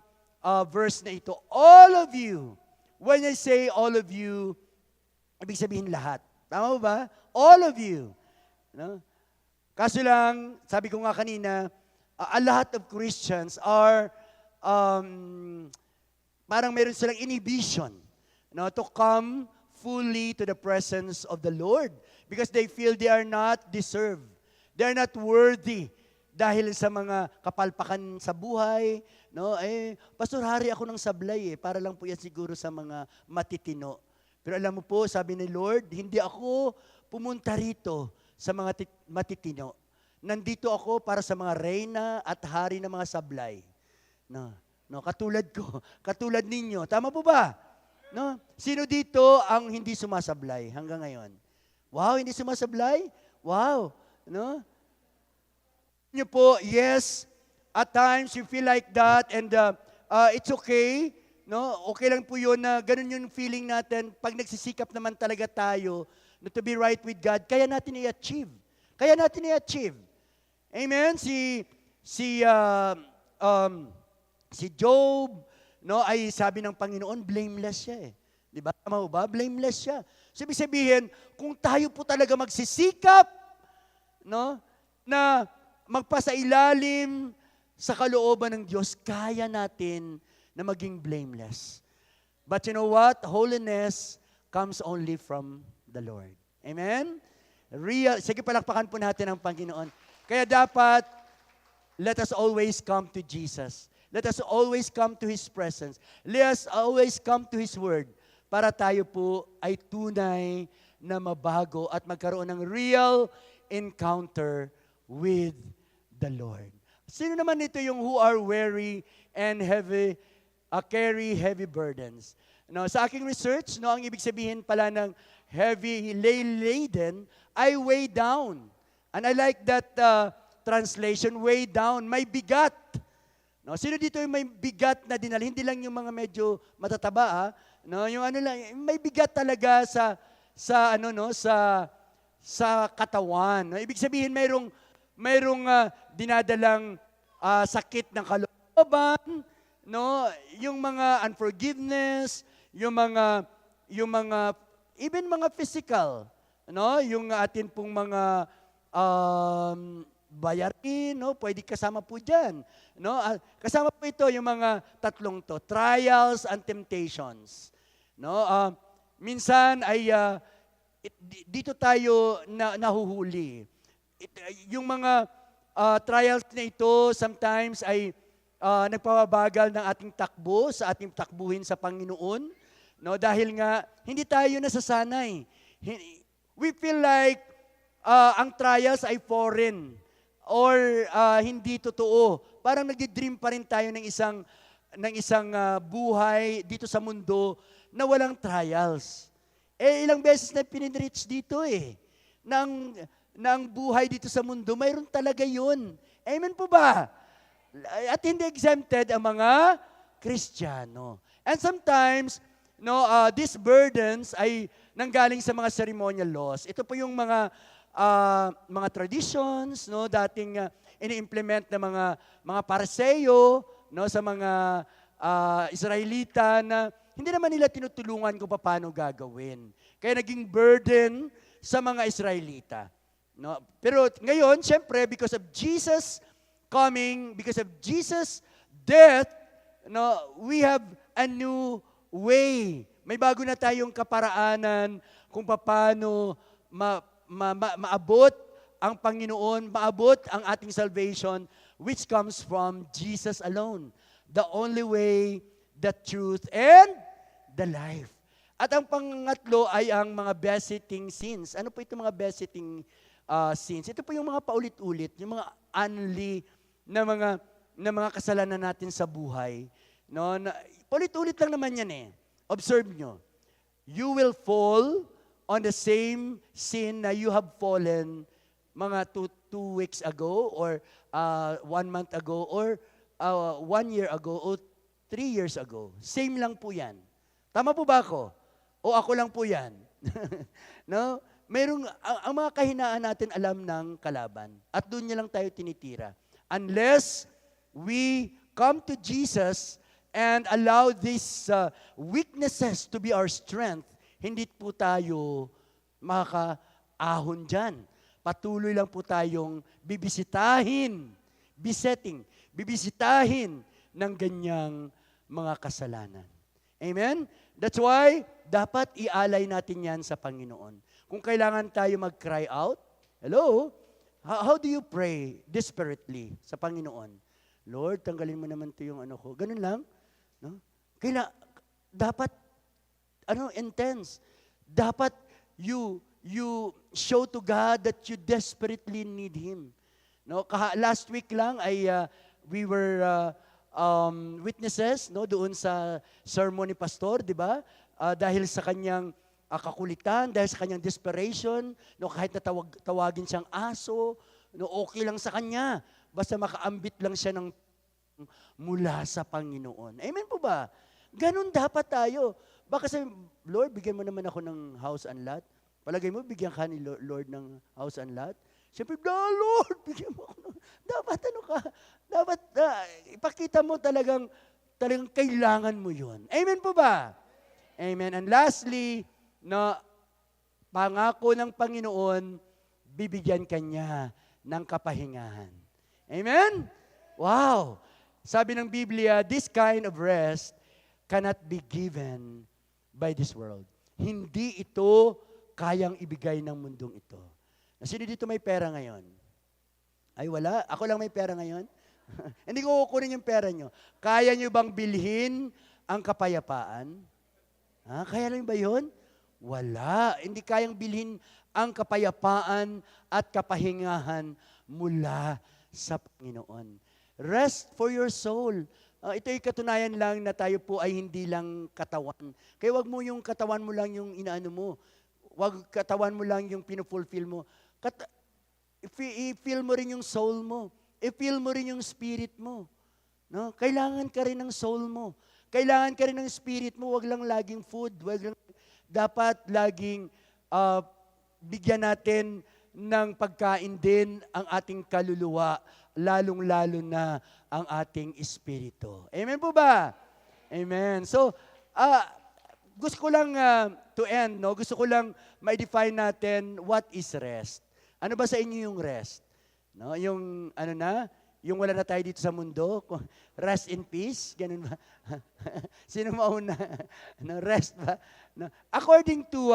verse na ito. All of you. When I say all of you, ibig sabihin lahat. Tama ba? All of you. No? Kaso lang, sabi ko nga kanina, a lot of Christians are parang meron silang inhibition, no, to come fully to the presence of the Lord because they feel they are not deserved. They are not worthy dahil sa mga kapalpakan sa buhay. No, Pastor, hari ako ng sablay para lang po yan siguro sa mga matitino. Pero alam mo po, sabi ni Lord, hindi ako pumunta rito sa mga matitino. Nandito ako para sa mga reyna at hari ng mga sablay. No, katulad ko, katulad ninyo. Tama po ba? No? Sino dito ang hindi sumasablay hanggang ngayon? Wow, hindi sumasablay? Wow. No? Niyo po, yes, at times you feel like that and it's okay. No? Okay lang po yun na ganun yung feeling natin pag nagsisikap naman talaga tayo to be right with God, kaya natin i-achieve. Kaya natin i-achieve. Amen? Si Job, no, ay sabi ng Panginoon, blameless siya eh. Di ba? Tama ba? Blameless siya. So, ibig sabihin, kung tayo po talaga magsisikap, no, na magpasailalim sa kalooban ng Diyos, kaya natin na maging blameless. But you know what? Holiness comes only from the Lord. Amen? Sige, palakpakan po natin ang Panginoon. Kaya dapat, let us always come to Jesus. Let us always come to His presence. Let us always come to His Word para tayo po ay tunay na mabago at magkaroon ng real encounter with the Lord. Sino naman nito yung who are weary and heavy, carry heavy burdens? No, sa aking research, no, ang ibig sabihin pala ng heavy laden ay weigh down. And I like that translation, weigh down, may bigat. No, sino dito yung may bigat na dinala? Hindi lang yung mga medyo matataba, no, yung ano lang, may bigat talaga sa katawan. No, ibig sabihin mayroong dinadalang sakit ng kalooban, no, yung mga unforgiveness, yung mga even mga physical, no, yung atin pong mga bayarin, no, pwede kasama po diyan. No? Kasama po ito yung mga tatlong to, trials and temptations. No? Minsan ay dito tayo nahuhuli. Yung mga trials na ito sometimes ay nagpapabagal ng ating takbo sa ating takbuhin sa Panginoon. No? Dahil nga hindi tayo nasasanay. We feel like ang trials ay foreign or hindi totoo. Parang nagdi-dream pa rin tayo ng isang buhay dito sa mundo na walang trials. Ilang beses na pinenrich dito ng buhay dito sa mundo, mayroon talaga yun. Amen po ba? At hindi exempted ang mga Kristiyano. And sometimes, no, these burdens ay nanggaling sa mga ceremonial laws. Ito po yung mga traditions, no, dating ini-implement ng mga Pariseo, no, sa mga Israelita na hindi naman nila tinutulungan kung paano gagawin. Kaya naging burden sa mga Israelita. No? Pero ngayon, syempre, because of Jesus coming, because of Jesus' death, no, we have a new way. May bago na tayong kaparaanan kung paano maabot ang Panginoon, maabot ang ating salvation, which comes from Jesus alone. The only way, the truth, and the life. At ang pangatlo ay ang mga besetting sins. Ano po itong mga besetting sins? Ito po yung mga paulit-ulit, yung mga unli na mga kasalanan natin sa buhay. No? Paulit-ulit lang naman yan eh. Observe nyo. You will fall on the same sin na you have fallen mga two weeks ago or 1 month ago or 1 year ago or 3 years ago. Same lang po yan. Tama po ba ako? O ako lang po yan? No? Ang mga kahinaan natin alam ng kalaban. At doon niya lang tayo tinitira. Unless we come to Jesus and allow these weaknesses to be our strength, hindi po tayo makakaahon dyan. Patuloy lang po tayong bibisitahin ng ganyang mga kasalanan. Amen? That's why, dapat ialay natin yan sa Panginoon. Kung kailangan tayo mag-cry out, hello? How do you pray desperately sa Panginoon? Lord, tanggalin mo naman ito yung ano ko. Ganun lang. No? Dapat, intense. Dapat you show to God that you desperately need Him. No? Last week lang ay we were witnesses doon sa sermon ni Pastor, di ba? Dahil sa kanyang kakulitan, dahil sa kanyang desperation, kahit tawagin siyang aso, okay lang sa kanya. Basta makaambit lang siya ng mula sa Panginoon. Amen po ba? Ganun dapat tayo. Baka sabi, Lord, bigyan mo naman ako ng house and lot. Palagay mo, bigyan ka ni Lord ng house and lot? Siyempre, Lord, bigyan mo ako ng... Dapat ipakita mo talagang kailangan mo yun. Amen po ba? Amen. And lastly, pangako ng Panginoon, bibigyan kanya ng kapahingahan. Amen? Wow! Sabi ng Biblia, this kind of rest cannot be given by this world. Hindi ito kayang ibigay ng mundong ito. Sino dito may pera ngayon? Ay, wala. Ako lang may pera ngayon? Hindi ko kukunin yung pera nyo. Kaya nyo bang bilhin ang kapayapaan? Kaya lang ba yun? Wala. Hindi kayang bilhin ang kapayapaan at kapahingahan mula sa Panginoon. Rest for your soul. Ito ay katunayan lang na tayo po ay hindi lang katawan. Kaya wag mo yung katawan mo lang yung inaano mo. Wag katawan mo lang yung pinufulfill mo. I-feel mo rin yung soul mo. I-feel mo rin yung spirit mo. No? Kailangan ka rin ng soul mo. Kailangan ka rin ng spirit mo. Wag lang laging food. Dapat laging bigyan natin ng pagkain din ang ating kaluluwa, lalong-lalo na ang ating espiritu. Amen po ba? Amen. So, gusto ko lang to end, gusto ko lang ma-define natin what is rest. Ano ba sa inyo yung rest? No, yung yung wala na tayo dito sa mundo, rest in peace, ganun ba? Sino mauna? Rest ba? No? According to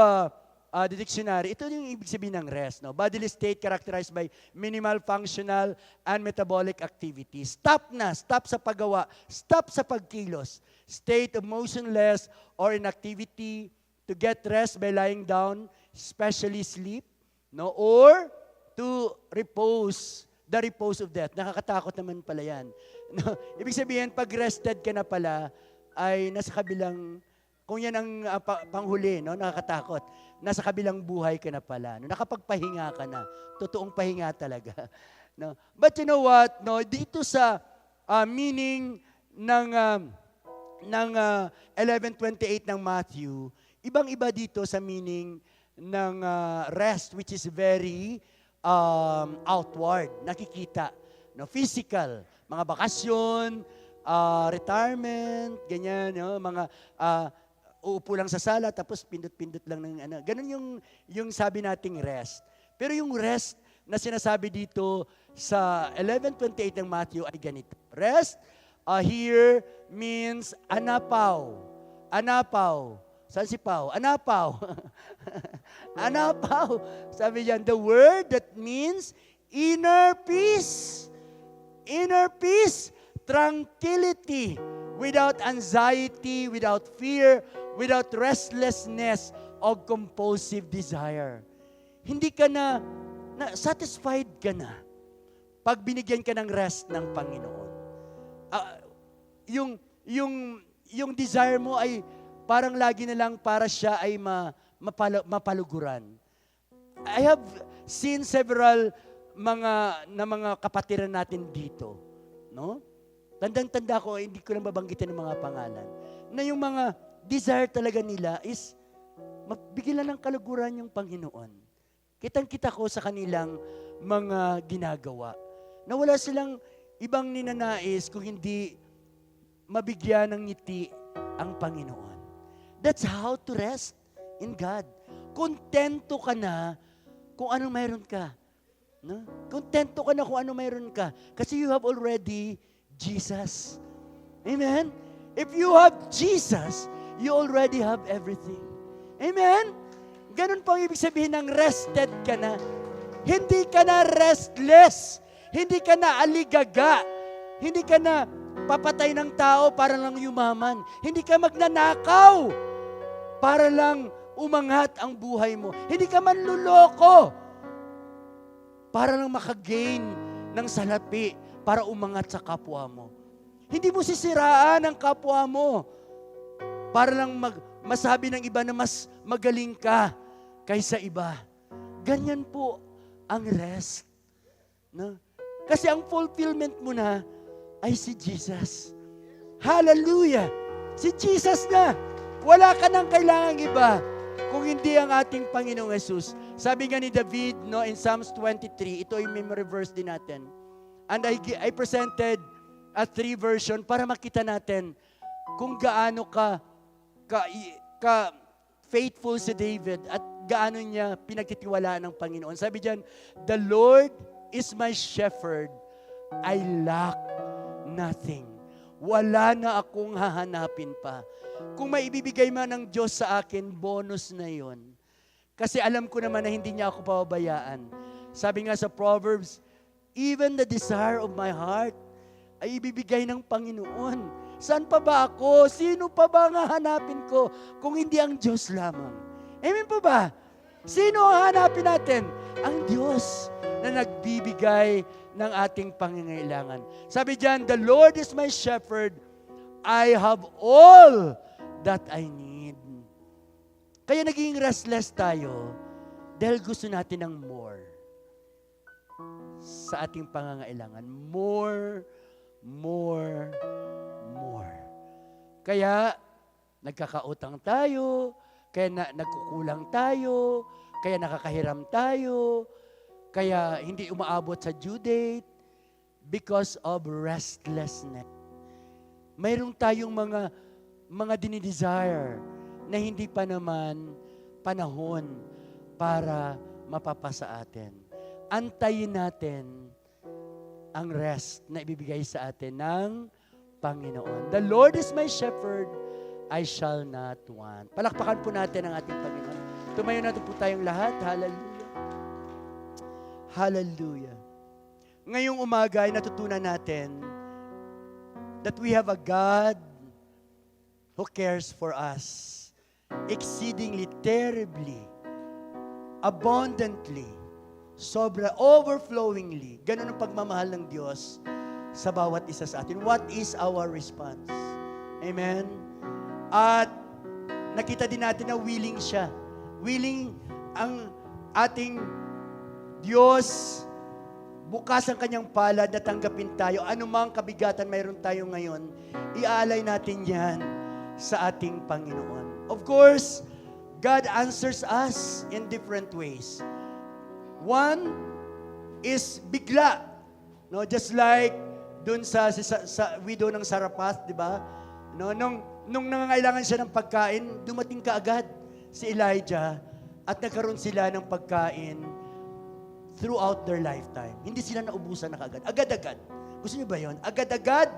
the dictionary, ito yung ibig sabihin ng rest. Bodily state characterized by minimal functional and metabolic activity. Stop sa paggawa, stop sa pagkilos. State of motionless or inactivity, to get rest by lying down, especially sleep, or to repose, the repose of death. Nakakatakot naman pala yan. Ibig sabihin, pag rested ka na pala, ay nasa kabilang, kung yan ang panghuli, nakakatakot, nasa kabilang buhay ka na pala. Nakapagpahinga ka na. Totoong pahinga talaga. But you know what? Dito sa meaning ng 11:28 ng Matthew, ibang-iba dito sa meaning ng rest, which is very outward, nakikita, physical, mga bakasyon, retirement, ganyan, mga uupo lang sa sala tapos pindot-pindot lang ng ganun yung sabi nating rest. Pero yung rest na sinasabi dito sa 11:28 ng Matthew ay ganito. Rest here means anapaw. Anapaw. Saan si Pao? Anapaw. Anapaw. Sabi diyan, the word that means inner peace. Inner peace, tranquility, without anxiety, without fear, without restlessness o compulsive desire. Hindi ka na satisfied ka na pag binigyan ka ng rest ng Panginoon. Yung desire mo ay parang lagi na lang para siya ay mapaluguran. I have seen several mga kapatiran natin dito, no? Tandang-tanda ko, hindi ko lang babanggitin ng mga pangalan, na yung mga desire talaga nila is mabigyan lang ng kaluguran yung Panginoon. Kitang-kita ko sa kanilang mga ginagawa na wala silang ibang ninanais kung hindi mabigyan ng ngiti ang Panginoon. That's how to rest in God. Kontento ka na kung anong mayroon ka. No? Kontento ka na kung anong mayroon ka. Kasi you have already Jesus. Amen? If you have Jesus, you already have everything. Amen? Ganun po ang ibig sabihin ng rested ka na. Hindi ka na restless. Hindi ka na aligaga. Hindi ka na papatay ng tao para lang yumaman. Hindi ka magnanakaw para lang umangat ang buhay mo. Hindi ka manluloko para lang makagain ng salapi para umangat sa kapwa mo. Hindi mo sisiraan ang kapwa mo para lang masabi ng iba na mas magaling ka kaysa iba. Ganyan po ang rest. No? Kasi ang fulfillment mo na ay si Jesus. Hallelujah! Si Jesus na. Wala ka nang kailangang iba kung hindi ang ating Panginoong Jesus. Sabi nga ni David, no, in Psalms 23, ito yung memory verse din natin. And I presented a 3 version para makita natin kung gaano ka faithful si David at gaano niya pinagtitiwalaan ng Panginoon. Sabi diyan, the Lord is my shepherd, I lack nothing. Wala na akong hahanapin pa. Kung may ibibigay man ng Diyos sa akin, bonus na yon. Kasi alam ko naman na hindi niya ako pababayaan. Sabi nga sa Proverbs, even the desire of my heart ay ibibigay ng Panginoon. Saan pa ba ako? Sino pa ba ang hahanapin ko kung hindi ang Diyos lamang? Amen po ba? Sino ang hanapin natin? Ang Diyos na nagbibigay ng ating pangangailangan. Sabi diyan, the Lord is my shepherd. I have all that I need. Kaya naging restless tayo dahil gusto natin ng more sa ating pangangailangan. More. Kaya nagkakautang tayo, kaya nagkukulang tayo, kaya nakakahiram tayo, kaya hindi umaabot sa due date because of restlessness. Mayroon tayong mga dinidesire na hindi pa naman panahon para mapapasa atin. Antayin natin ang rest na ibibigay sa atin ng Panginoon. The Lord is my shepherd, I shall not want. Palakpakan po natin ang ating Panginoon. Tumayo natin po tayong lahat. Hallelujah. Hallelujah. Ngayong umaga ay natutunan natin that we have a God who cares for us exceedingly, terribly, abundantly, overflowingly. Ganun ang pagmamahal ng Diyos sa bawat isa sa atin. What is our response? Amen? At nakita din natin na willing siya. Willing ang ating Diyos, bukas ang kanyang palad na tanggapin tayo. Anumang kabigatan mayroon tayo ngayon, iaalay natin yan sa ating Panginoon. Of course, God answers us in different ways. One is bigla. No, just like dun sa widow ng Saraphat, di ba? No, nung nangangailangan siya ng pagkain, dumating kaagad si Elijah at nagkaroon sila ng pagkain throughout their lifetime. Hindi sila naubusan na kaagad. Agad-agad. Gusto niyo ba yun? Agad-agad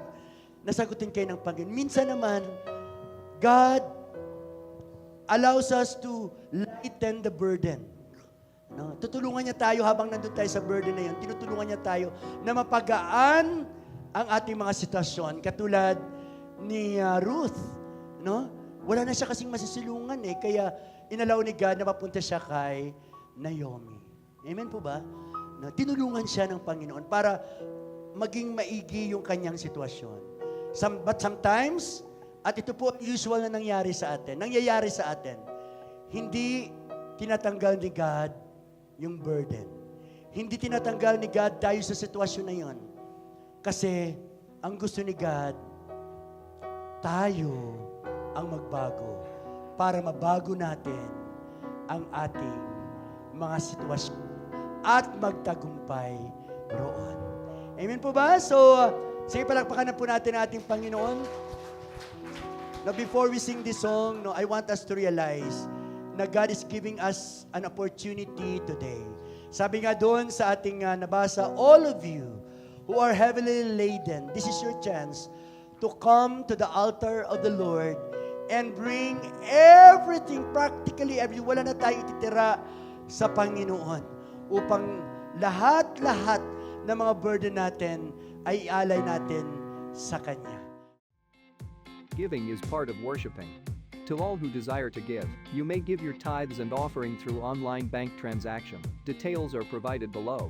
nasagutin kayo ng Panginoon. Minsan naman, God allows us to lighten the burden. No? Tutulungan niya tayo habang nandun tayo sa burden na yun. Tinutulungan niya tayo na mapagaan ang ating mga sitwasyon. Katulad ni Ruth. No? wala na siya kasing masisilungan eh. Kaya inalaw ni God na mapunta siya kay Naomi. Amen po ba? Na tinulungan siya ng Panginoon para maging maigi yung kanyang sitwasyon. But sometimes, at ito po ang usual na nangyayari sa atin, hindi tinatanggal ni God yung burden. Hindi tinatanggal ni God tayo sa sitwasyon na yon. Kasi ang gusto ni God, tayo ang magbago para mabago natin ang ating mga sitwasyon at magtagumpay roon. Amen po ba? So, sige, palakpakan na po natin ang ating Panginoon. Now, before we sing this song, I want us to realize na God is giving us an opportunity today. Sabi nga doon sa ating nabasa, all of you who are heavily laden, this is your chance to come to the altar of the Lord and bring everything, practically everything. Wala na tayo ititira sa Panginoon upang lahat-lahat ng mga burden natin ay ialay natin sa Kanya. Giving is part of worshiping. To all who desire to give, you may give your tithes and offering through online bank transaction. Details are provided below.